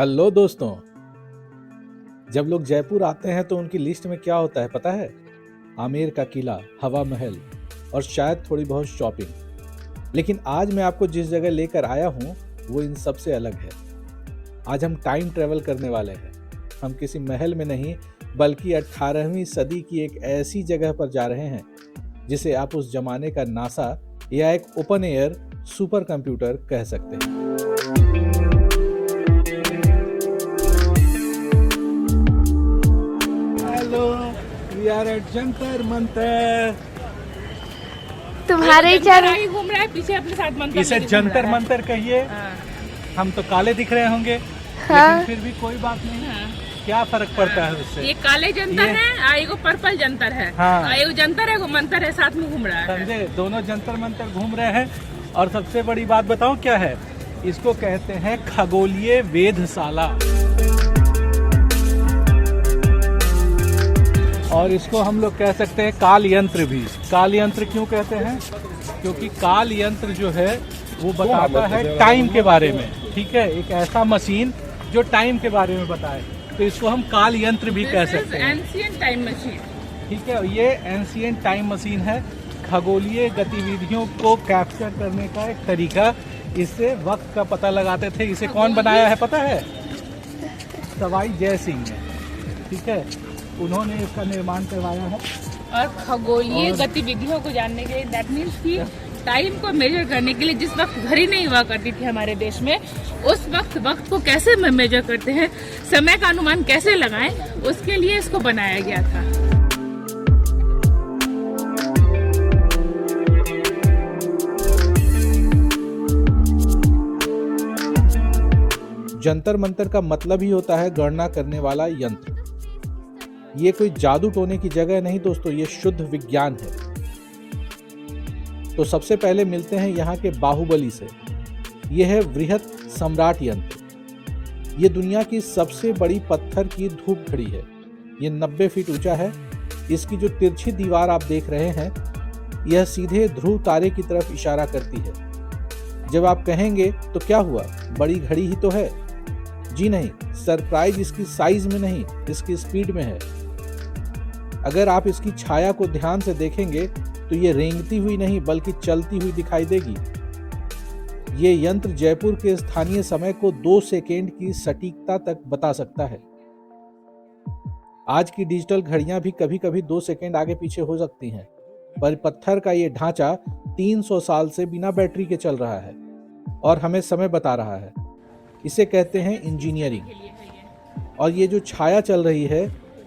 Hello दोस्तों। जब लोग जयपुर आते हैं तो उनकी लिस्ट में क्या होता है पता है? आमेर का किला, हवा महल और शायद थोड़ी बहुत शॉपिंग। लेकिन आज मैं आपको जिस जगह लेकर आया हूँ वो इन सब से अलग है। आज हम टाइम ट्रेवल करने वाले हैं। हम किसी महल में नहीं बल्कि 18वीं सदी की एक ऐसी जगह पर जा रहे हैं जिसे आप उस जमाने का नासा या एक ओपन एयर सुपर कंप्यूटर कह सकते हैं। We are at Jantar Mantar. तुम्हारे ही घूम रहा है पीछे अपने साथ मंतर। इसे जंतर मंतर कहिए। हम तो काले दिख रहे होंगे, लेकिन फिर भी कोई बात नहीं। क्या फर्क पड़ता है उससे? ये काले जंतर है, एगो पर्पल जंतर है। एगो जंतर है, एगो मंतर है, साथ में घूम रहा है। समझे? दोनों जंतर मंतर घूम रहे हैं। और सबसे बड़ी बात बताऊं क्या है? इसको कहते हैं खगोलीय वेधशाला। और इसको हम लोग कह सकते हैं काल यंत्र भी। काल यंत्र क्यों कहते हैं? क्योंकि काल यंत्र जो है वो बताता है टाइम के बारे में। ठीक है, एक ऐसा मशीन जो टाइम के बारे में बताए, तो इसको हम काल यंत्र भी कह सकते हैं। Ancient time machine. ठीक है, ये एंशिएंट टाइम मशीन है। खगोलीय गतिविधियों को कैप्चर करने का एक तरीका। इससे वक्त का पता लगाते थे। इसे कौन बनाया है पता है? सवाई जय सिंह ने। ठीक है, उन्होंने इसका निर्माण करवाया है। और खगोलीय गतिविधियों को जानने के लिए, दैट मीन्स कि टाइम को मेजर करने के लिए, जिस वक्त घड़ी नहीं हुआ करती थी हमारे देश में, उस वक्त को कैसे मेजर करते हैं, समय का अनुमान कैसे लगाएं, उसके लिए इसको बनाया गया था। जंतर मंतर का मतलब ही होता है गणना करने वाला यंत्र। ये कोई जादू टोने की जगह नहीं दोस्तों, ये शुद्ध विज्ञान है। तो सबसे पहले मिलते हैं यहाँ के बाहुबली से। यह है वृहत सम्राट यंत्र। ये दुनिया की सबसे बड़ी पत्थर की धूप घड़ी है। ये 90 फीट ऊंचा है। इसकी जो तिरछी दीवार आप देख रहे हैं, यह सीधे ध्रुव तारे की तरफ इशारा करती है। जब आप कहेंगे तो क्या हुआ, बड़ी घड़ी ही तो है। जी नहीं, सरप्राइज इसकी साइज में नहीं, इसकी स्पीड में है। अगर आप इसकी छाया को ध्यान से देखेंगे तो ये रेंगती हुई नहीं बल्कि चलती हुई दिखाई देगी। ये यंत्र जयपुर के स्थानीय समय को 2 सेकेंड की सटीकता तक बता सकता है। आज की डिजिटल घड़ियां भी कभी कभी 2 सेकेंड आगे पीछे हो सकती हैं, पर पत्थर का ये ढांचा 300 साल से बिना बैटरी के चल रहा है और हमें समय बता रहा है। इसे कहते हैं इंजीनियरिंग। और ये जो छाया चल रही है,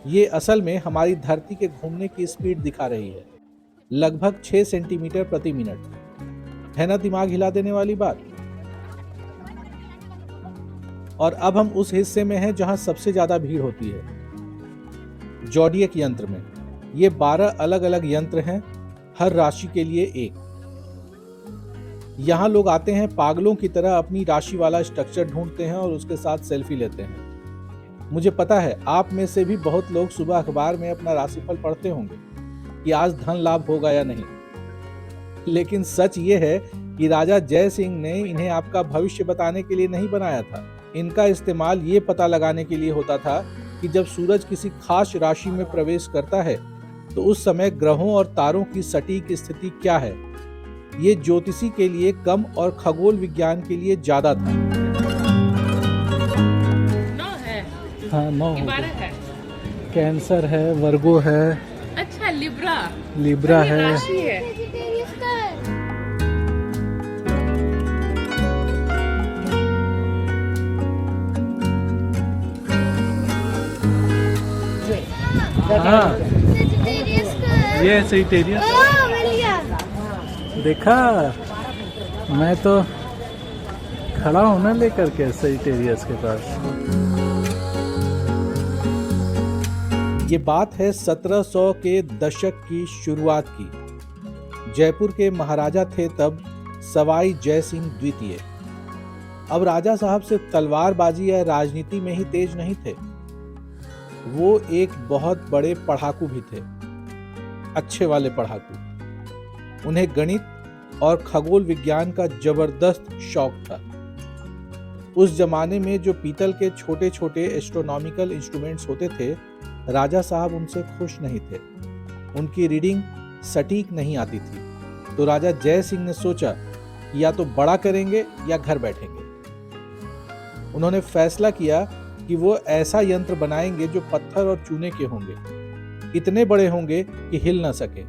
ये असल में हमारी धरती के घूमने की स्पीड दिखा रही है, लगभग 6 सेंटीमीटर प्रति मिनट। है ना दिमाग हिला देने वाली बात? और अब हम उस हिस्से में हैं जहां सबसे ज्यादा भीड़ होती है, ज़ोडिएक यंत्र में। ये 12 अलग अलग यंत्र हैं, हर राशि के लिए एक। यहां लोग आते हैं पागलों की तरह, अपनी राशि वाला स्ट्रक्चर ढूंढते हैं और उसके साथ सेल्फी लेते हैं। मुझे पता है आप में से भी बहुत लोग सुबह अखबार में अपना राशिफल पढ़ते होंगे कि आज धन लाभ होगा या नहीं। लेकिन सच ये है कि राजा जय सिंह ने इन्हें आपका भविष्य बताने के लिए नहीं बनाया था। इनका इस्तेमाल ये पता लगाने के लिए होता था कि जब सूरज किसी खास राशि में प्रवेश करता है तो उस समय ग्रहों और तारों की सटीक स्थिति क्या है। ये ज्योतिषी के लिए कम और खगोल विज्ञान के लिए ज्यादा था। 9 है। हाँ, 9 है। कैंसर है, वर्गो है। अच्छा, लिब्रा है। राशि है। हाँ, ये सेजिटेरियस। देखा, मैं तो खड़ा हूं ना लेकर के सेजिटेरियस के पास। ये बात है 1700 के दशक की शुरुआत की। जयपुर के महाराजा थे तब सवाई जय सिंह द्वितीय। अब राजा साहब सिर्फ तलवारबाजी या राजनीति में ही तेज नहीं थे, वो एक बहुत बड़े पढ़ाकू भी थे, अच्छे वाले पढ़ाकू। उन्हें गणित और खगोल विज्ञान का जबरदस्त शौक था। उस जमाने में जो पीतल के छोटे छोटे एस्ट्रोनॉमिकल इंस्ट्रूमेंट्स होते थे, राजा साहब उनसे खुश नहीं थे। उनकी रीडिंग सटीक नहीं आती थी। तो राजा जय सिंह ने सोचा कि या तो बड़ा करेंगे या घर बैठेंगे। उन्होंने फैसला किया कि वो ऐसा यंत्र बनाएंगे जो पत्थर और चूने के होंगे, इतने बड़े होंगे कि हिल ना सके,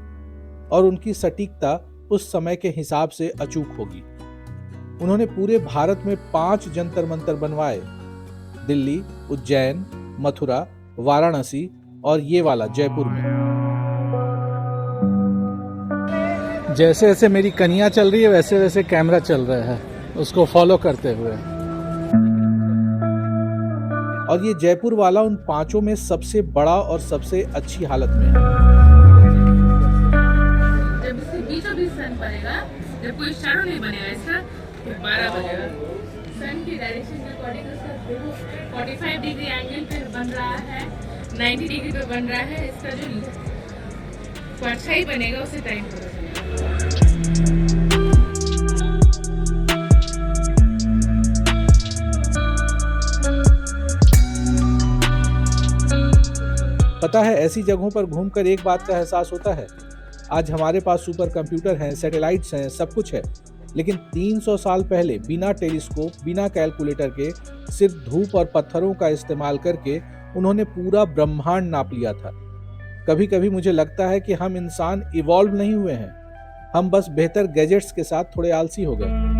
और उनकी सटीकता उस समय के हिसाब से अचूक होगी। उन्होंने पूरे भारत में 5 जंतर मंतर बनवाए, दिल्ली, उज्जैन, मथुरा, वाराणसी और ये वाला जयपुर में। जैसे जैसे मेरी कन्या चल रही है वैसे वैसे कैमरा चल रहा है, उसको फॉलो करते हुए। और ये जयपुर वाला उन 5 में सबसे बड़ा और सबसे अच्छी हालत में है। जब इसके बीचों बीच सन पड़ेगा, जब कोई शैडो नहीं बनेगा इसका, तो 12 बजेगा। सन की डायरेक्शन के अकॉर्डिंग इसका 45 डिग्री एंगल पे बन रहा है, 90 डिग्री पे बन रहा है। इसका जो परछाई बनेगा उसे टाइम पता चलेगा। पता है, ऐसी जगहों पर घूमकर एक बात का एहसास होता है। आज हमारे पास सुपर कंप्यूटर हैं, सैटेलाइट्स हैं, सब कुछ है, लेकिन 300 साल पहले बिना टेलीस्कोप, बिना कैलकुलेटर के, सिर्फ धूप और पत्थरों का इस्तेमाल करके उन्होंने पूरा ब्रह्मांड नाप लिया था। कभी कभी मुझे लगता है कि हम इंसान इवॉल्व नहीं हुए हैं, हम बस बेहतर गैजेट्स के साथ थोड़े आलसी हो गए।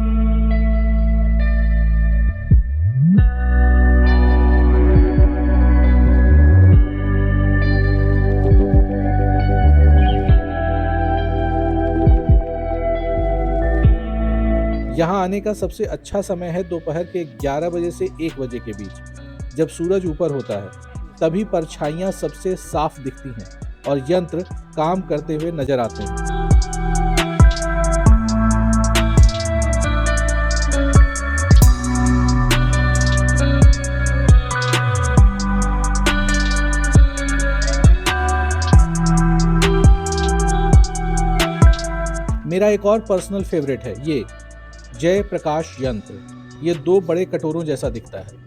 यहाँ आने का सबसे अच्छा समय है दोपहर के 11 बजे से 1 बजे के बीच, जब सूरज ऊपर होता है। तभी परछाइयाँ सबसे साफ दिखती हैं और यंत्र काम करते हुए नजर आते हैं। मेरा एक और पर्सनल फेवरेट है ये जय प्रकाश यंत्र। ये 2 बड़े कटोरों जैसा दिखता है।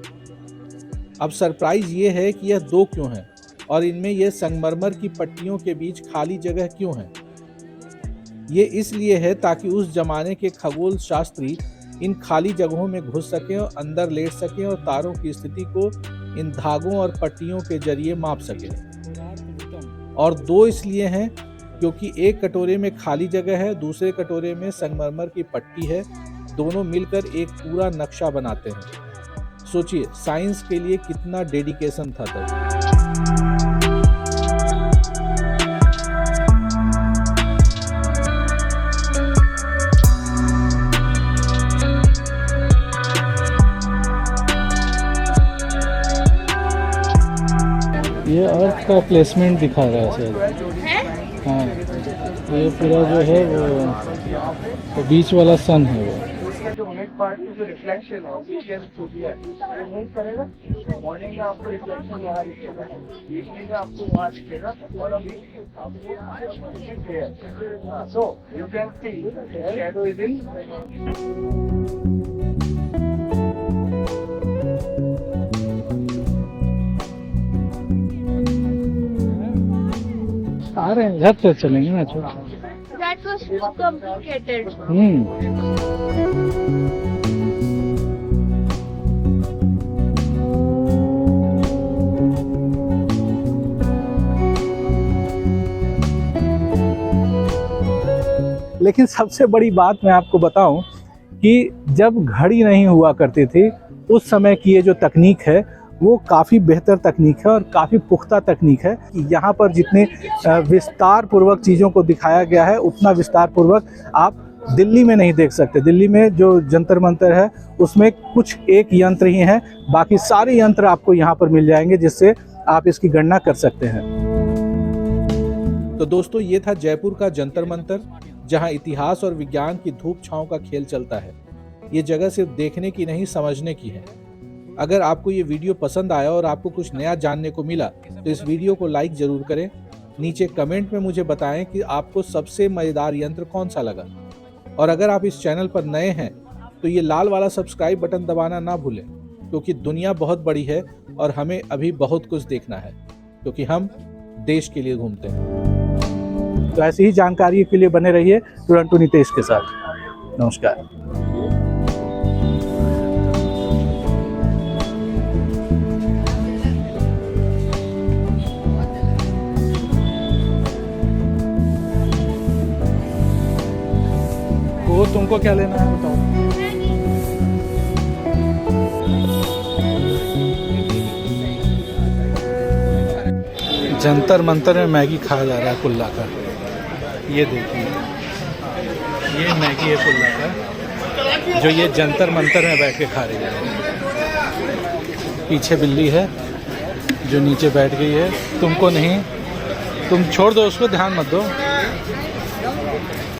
अब सरप्राइज ये है कि यह 2 क्यों हैं और इनमें ये संगमरमर की पट्टियों के बीच खाली जगह क्यों है। ये इसलिए है ताकि उस जमाने के खगोल शास्त्री इन खाली जगहों में घुस सकें और अंदर लेट सकें और तारों की स्थिति को इन धागों और पट्टियों के जरिए माप सकें। और 2 इसलिए हैं क्योंकि एक कटोरे में खाली जगह है, दूसरे कटोरे में संगमरमर की पट्टी है। दोनों मिलकर एक पूरा नक्शा बनाते हैं। सोचिए, साइंस के लिए कितना डेडिकेशन था तब। ये अर्थ का प्लेसमेंट दिखा रहा है शायद। हाँ, ये पूरा जो है वो बीच वाला सन है वो। जो मिड पार्ट की जो रिफ्लेक्शन है वीकेंड छुट्टी है वो मूव करेगा। मॉर्निंग में आपको रिफ्लेक्शन यहाँ दिखेगा, इवनिंग में आपको वहाँ दिखेगा और अभी आपको so you can see shadow is in. आ रहे हैं, इधर से चलेंगे ना छोटा। That was too complicated. लेकिन सबसे बड़ी बात मैं आपको बताऊं कि जब घड़ी नहीं हुआ करती थी उस समय की ये जो तकनीक है वो काफ़ी बेहतर तकनीक है और काफ़ी पुख्ता तकनीक है। कि यहाँ पर जितने विस्तार पूर्वक चीज़ों को दिखाया गया है उतना विस्तार पूर्वक आप दिल्ली में नहीं देख सकते। दिल्ली में जो जंतर मंतर है उसमें कुछ एक यंत्र ही हैं, बाकी सारे यंत्र आपको यहाँ पर मिल जाएंगे जिससे आप इसकी गणना कर सकते हैं। तो दोस्तों, ये था जयपुर का जंतर मंतर, जहाँ इतिहास और विज्ञान की धूप छांव का खेल चलता है। ये जगह सिर्फ देखने की नहीं, समझने की है। अगर आपको ये वीडियो पसंद आया और आपको कुछ नया जानने को मिला तो इस वीडियो को लाइक जरूर करें। नीचे कमेंट में मुझे बताएं कि आपको सबसे मजेदार यंत्र कौन सा लगा। और अगर आप इस चैनल पर नए हैं तो ये लाल वाला सब्सक्राइब बटन दबाना ना भूलें, क्योंकि दुनिया बहुत बड़ी है और हमें अभी बहुत कुछ देखना है, क्योंकि हम देश के लिए घूमते हैं। तो ऐसी ही जानकारी के लिए बने रहिए टुरंटो नितेश के साथ। नमस्कार। वो तुमको क्या लेना है बताओ। जंतर मंतर में मैगी खाया जा रहा है कुल्ला का। ये देखिए, ये मैगी है कुल्ला का, जो ये जंतर मंतर में बैठ के खा रही है। पीछे बिल्ली है जो नीचे बैठ गई है। तुमको नहीं, तुम छोड़ दो उसको, ध्यान मत दो।